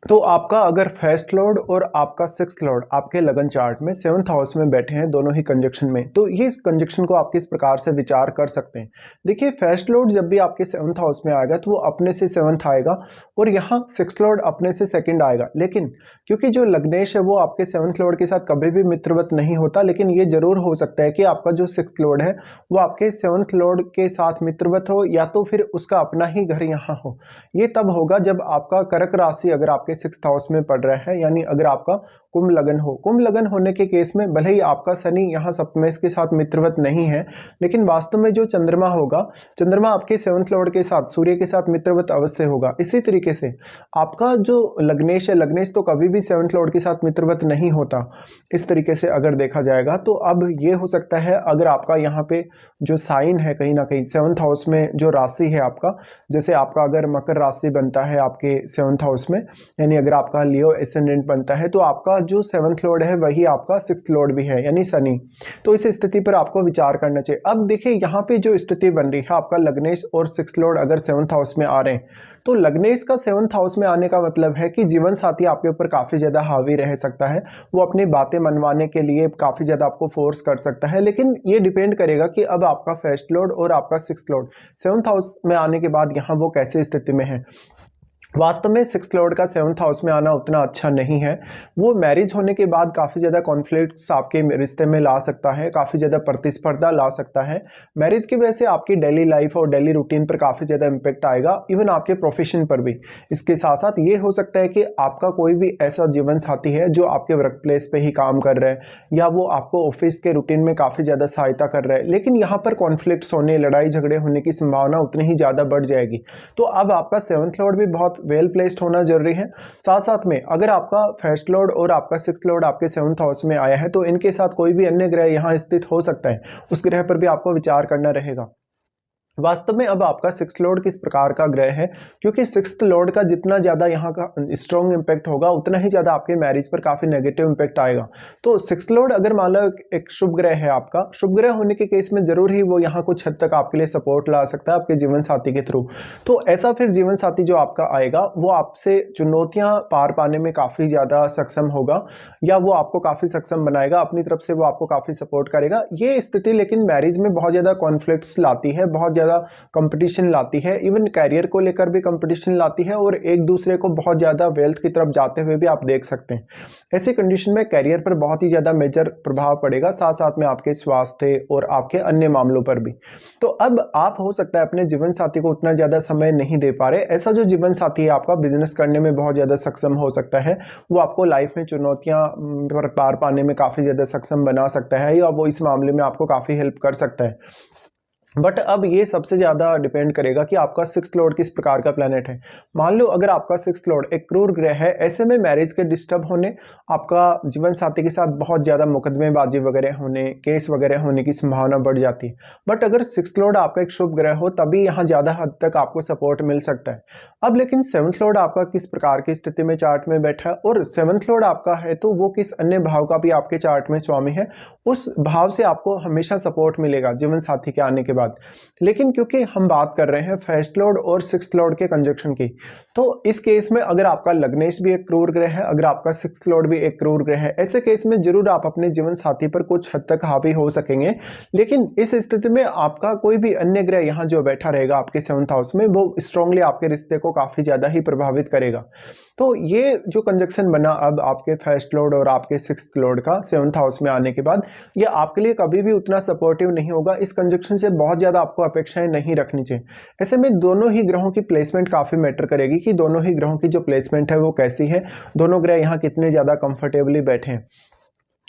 तो आपका अगर फर्स्ट लॉर्ड और आपका सिक्स्थ लॉर्ड आपके लगन चार्ट में सेवंथ हाउस में बैठे हैं, दोनों ही कंजक्शन में, तो ये इस कंजक्शन को आप किस प्रकार से विचार कर सकते हैं। देखिए, फर्स्ट लॉर्ड जब भी आपके सेवंथ हाउस में आएगा तो वो अपने से सेवंथ आएगा और यहाँ सिक्स्थ लॉर्ड अपने से सेकंड आएगा। लेकिन क्योंकि जो लग्नेश है वो आपके सेवंथ लॉर्ड के साथ कभी भी मित्रवत नहीं होता, लेकिन ये जरूर हो सकता है कि आपका जो सिक्स्थ लॉर्ड है वो आपके सेवंथ लॉर्ड के साथ मित्रवत हो, या तो फिर उसका अपना ही घर यहाँ हो। ये तब होगा जब आपका कर्क राशि अगर आपके सिक्स्थ हाउस में पड़ रहा है, यानी अगर आपका कुंभ लगन हो। कुंभ लगन होने के केस में भले ही आपका शनि यहाँ सप्तमेश के साथ मित्रवत नहीं है, लेकिन वास्तव में जो चंद्रमा होगा, चंद्रमा आपके सेवंथ लॉर्ड के साथ, सूर्य के साथ मित्रवत अवश्य होगा। इसी तरीके से आपका जो लग्नेश है, लग्नेश तो कभी भी सेवंथ लॉर्ड के साथ मित्रवत नहीं होता। इस तरीके से अगर देखा जाएगा तो अब ये हो सकता है, अगर आपका यहाँ पे जो साइन है कहीं ना कहीं सेवंथ हाउस में जो राशि है आपका, जैसे आपका अगर मकर राशि बनता है आपके सेवंथ हाउस में, यानी अगर आपका लियो एसेंडेंट बनता है, तो आपका जो सेवंथ लॉर्ड है वही आपका सिक्स्थ लॉर्ड भी है, यानी शनि। तो इस स्थिति पर आपको विचार करना चाहिए। अब देखिए, यहाँ पे जो स्थिति बन रही है, आपका लग्नेश और सिक्स्थ लॉर्ड अगर सेवंथ हाउस में आ रहे हैं, तो लग्नेश का सेवंथ हाउस में आने का मतलब है कि जीवन साथी आपके ऊपर काफी ज्यादा हावी रह सकता है। वो अपनी बातें मनवाने के लिए काफी ज्यादा आपको फोर्स कर सकता है, लेकिन ये डिपेंड करेगा कि अब आपका फर्स्ट लॉर्ड और आपका सिक्स्थ लॉर्ड सेवंथ हाउस में आने के बाद यहाँ वो कैसे स्थिति में है। वास्तव में सिक्स्थ लॉर्ड का सेवंथ हाउस में आना उतना अच्छा नहीं है। वो मैरिज होने के बाद काफ़ी ज़्यादा कॉन्फ्लिक्ट्स आपके रिश्ते में ला सकता है, काफ़ी ज़्यादा प्रतिस्पर्धा ला सकता है। मैरिज की वजह से आपकी डेली लाइफ और डेली रूटीन पर काफ़ी ज़्यादा इम्पेक्ट आएगा, इवन आपके प्रोफेशन पर भी। इसके साथ साथ ये हो सकता है कि आपका कोई भी ऐसा जीवन साथी है जो आपके वर्क प्लेस पर ही काम कर रहा है, या वो आपको ऑफिस के रूटीन में काफ़ी ज़्यादा सहायता कर रहा है, लेकिन यहाँ पर कॉन्फ्लिक्ट्स होने, लड़ाई झगड़े होने की संभावना उतनी ही ज़्यादा बढ़ जाएगी। तो अब आपका सेवंथ लॉर्ड भी बहुत वेल प्लेस्ड होना जरूरी है। साथ साथ में अगर आपका फर्स्ट लॉर्ड और आपका सिक्स्थ लॉर्ड आपके सेवंथ हाउस में आया है, तो इनके साथ कोई भी अन्य ग्रह यहाँ स्थित हो सकता है, उस ग्रह पर भी आपको विचार करना रहेगा। वास्तव में अब आपका सिक्स्थ लॉर्ड किस प्रकार का ग्रह है, क्योंकि सिक्स्थ लॉर्ड का जितना ज्यादा यहाँ का स्ट्रॉन्ग इंपैक्ट होगा, उतना ही ज्यादा आपके मैरिज पर काफी नेगेटिव इंपैक्ट आएगा। तो सिक्स्थ लॉर्ड अगर मान लो एक शुभ ग्रह है, आपका शुभ ग्रह होने के केस में जरूर ही वो यहाँ कुछ हद तक आपके लिए सपोर्ट ला सकता है आपके जीवन साथी के थ्रू। तो ऐसा फिर जीवन साथी जो आपका आएगा वो आपसे चुनौतियां पार पाने में काफी ज्यादा सक्षम होगा, या वो आपको काफी सक्षम बनाएगा, अपनी तरफ से वो आपको काफी सपोर्ट करेगा। ये स्थिति लेकिन मैरिज में बहुत ज्यादा कॉन्फ्लिक्ट्स लाती है, बहुत ज्यादा कंपटीशन लाती है, इवन कैरियर को लेकर भी कंपटीशन लाती है, और एक दूसरे को बहुत ज्यादा वेल्थ की तरफ जाते हुए भी आप देख सकते हैं। ऐसी कंडीशन में कैरियर पर बहुत ही ज्यादा मेजर प्रभाव पड़ेगा, साथ साथ में आपके स्वास्थ्य और आपके अन्य मामलों पर भी। तो अब आप हो सकता है अपने जीवन साथी को उतना ज्यादा समय नहीं दे पा रहे। ऐसा जो जीवन साथी है आपका बिजनेस करने में बहुत ज्यादा सक्षम हो सकता है, वो आपको लाइफ में चुनौतियां पार पाने में काफी ज्यादा सक्षम बना सकता है, या वो इस मामले में आपको काफी हेल्प कर सकता है। बट अब ये सबसे ज्यादा डिपेंड करेगा कि आपका सिक्स्थ लॉर्ड किस प्रकार का प्लेनेट है। मान लो अगर आपका सिक्स्थ लॉर्ड एक क्रूर ग्रह है, ऐसे में मैरिज के डिस्टर्ब होने, आपका जीवन साथी के साथ बहुत ज्यादा मुकदमेबाजी वगैरह होने, केस वगैरह होने की संभावना बढ़ जाती है। बट अगर सिक्स्थ लॉर्ड आपका एक शुभ ग्रह हो, तभी यहाँ ज्यादा हद तक आपको सपोर्ट मिल सकता है। अब लेकिन सेवंथ लॉर्ड आपका किस प्रकार की स्थिति में चार्ट में बैठा है, और सेवंथ लॉर्ड आपका है तो वो किस अन्य भाव का भी आपके चार्ट में स्वामी है, उस भाव से आपको हमेशा सपोर्ट मिलेगा जीवन साथी के आने के बाद। लेकिन क्योंकि हम बात कर रहे हैं फर्स्ट लॉर्ड और सिक्स्थ लॉर्ड के कंजक्शन की, तो इस केस में अगर आपका लग्नेश भी एक क्रूर ग्रह है, अगर आपका सिक्स्थ लॉर्ड भी एक क्रूर ग्रह है, ऐसे केस में जरूर आप अपने जीवन साथी पर कुछ हद तक हावी हो सकेंगे। लेकिन इस स्थिति में आपका कोई भी अन्य ग्रह यहाँ जो बैठा रहेगा आपके सेवंथ हाउस में, वो स्ट्रांगली आपके रिश्ते को काफी ज्यादा ही प्रभावित करेगा। तो ये जो कंजक्शन बना अब आपके फर्स्ट लॉर्ड और आपके सिक्स्थ लॉर्ड का सेवंथ हाउस में आने के बाद, ये आपके लिए कभी भी उतना सपोर्टिव नहीं होगा। इस कंजक्शन से बहुत ज्यादा आपको अपेक्षाएं नहीं रखनी चाहिए। ऐसे में दोनों ही ग्रहों की प्लेसमेंट काफी मैटर करेगी कि दोनों ही ग्रहों की जो प्लेसमेंट है वो कैसी है, दोनों ग्रह यहाँ कितने ज्यादा कंफर्टेबली बैठे हैं।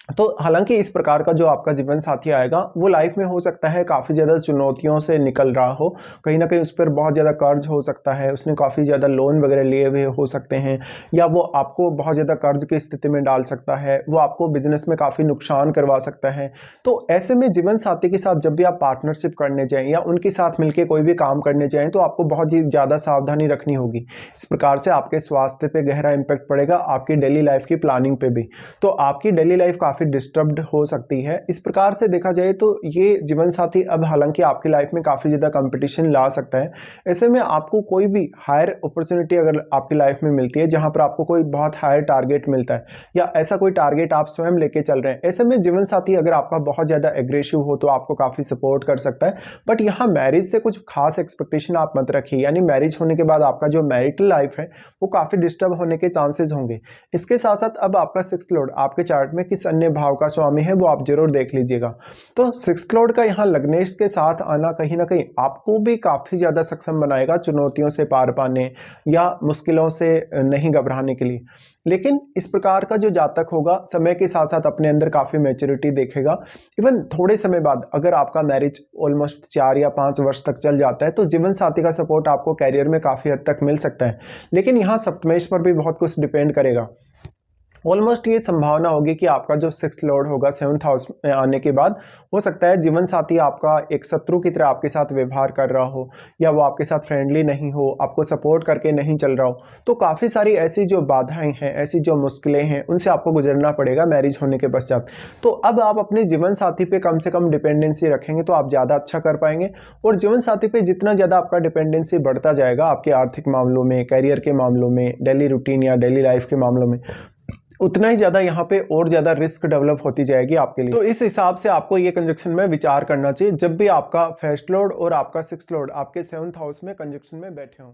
तो हालांकि इस प्रकार का जो आपका जीवन साथी आएगा, वो लाइफ में हो सकता है काफ़ी ज़्यादा चुनौतियों से निकल रहा हो, कहीं ना कहीं उस पर बहुत ज़्यादा कर्ज हो सकता है, उसने काफ़ी ज़्यादा लोन वगैरह लिए हुए हो सकते हैं, या वो आपको बहुत ज़्यादा कर्ज की स्थिति में डाल सकता है, वो आपको बिजनेस में काफ़ी नुकसान करवा सकता है। तो ऐसे में जीवन साथी के साथ जब भी आप पार्टनरशिप करने जाएं या उनके साथ मिलकर कोई भी काम करने जाएं, तो आपको बहुत ही ज़्यादा सावधानी रखनी होगी। इस प्रकार से आपके स्वास्थ्य पे गहरा इम्पैक्ट पड़ेगा, आपकी डेली लाइफ की प्लानिंग पे भी। तो आपकी डेली लाइफ काफ़ी डिस्टर्ब्ड हो सकती है। इस प्रकार से देखा जाए तो ये जीवन साथी अब हालांकि आपकी लाइफ में काफ़ी ज़्यादा कंपटीशन ला सकता है। ऐसे में आपको कोई भी हायर अपॉर्चुनिटी अगर आपकी लाइफ में मिलती है जहाँ पर आपको कोई बहुत हायर टारगेट मिलता है या ऐसा कोई टारगेट आप स्वयं लेके चल रहे हैं, ऐसे में जीवन साथी अगर आपका बहुत ज़्यादा एग्रेसिव हो तो आपको काफ़ी सपोर्ट कर सकता है। बट यहाँ मैरिज से कुछ खास एक्सपेक्टेशन आप मत रखिए, यानी मैरिज होने के बाद आपका जो मैरिटल लाइफ है वो काफ़ी डिस्टर्ब होने के चांसेस होंगे। इसके साथ साथ अब आपका सिक्स्थ लॉर्ड आपके चार्ट में किस अन्य भाव का स्वामी है वो आप जरूर देख लीजिएगा। तो सिक्स्थ लॉर्ड का यहाँ लग्नेश के साथ आना कहीं ना कहीं आपको भी काफ़ी ज़्यादा सक्षम बनाएगा चुनौतियों से पार पाने या मुश्किलों से नहीं घबराने के लिए। लेकिन इस प्रकार का जो जातक होगा समय के साथ साथ अपने अंदर काफ़ी मैच्योरिटी देखेगा। इवन थोड़े समय बाद अगर आपका मैरिज ऑलमोस्ट 4 या 5 वर्ष तक चल जाता है तो जीवन साथी का सपोर्ट आपको कैरियर में काफ़ी हद तक मिल सकता है। लेकिन यहाँ सप्तमेश पर भी बहुत कुछ डिपेंड करेगा। ऑलमोस्ट ये संभावना होगी कि आपका जो सिक्स्थ लॉर्ड होगा 7th हाउस में आने के बाद हो सकता है जीवन साथी आपका एक शत्रु की तरह आपके साथ व्यवहार कर रहा हो या वो आपके साथ फ्रेंडली नहीं हो, आपको सपोर्ट करके नहीं चल रहा हो। तो काफ़ी सारी ऐसी जो बाधाएं हैं, ऐसी जो मुश्किलें हैं, उनसे आपको गुजरना पड़ेगा मैरिज होने के पश्चात। तो अब आप अपने जीवन साथी पे कम से कम डिपेंडेंसी रखेंगे तो आप ज़्यादा अच्छा कर पाएंगे। और जीवन साथी पे जितना ज़्यादा आपका डिपेंडेंसी बढ़ता जाएगा आपके आर्थिक मामलों में, करियर के मामलों में, डेली रूटीन या डेली लाइफ के मामलों में, उतना ही ज़्यादा यहाँ पे और ज़्यादा रिस्क डेवलप होती जाएगी आपके लिए। तो इस हिसाब से आपको ये कंजक्शन में विचार करना चाहिए जब भी आपका फर्स्ट लॉर्ड और आपका सिक्स्थ लॉर्ड आपके 7th हाउस में कंजक्शन में बैठे हों।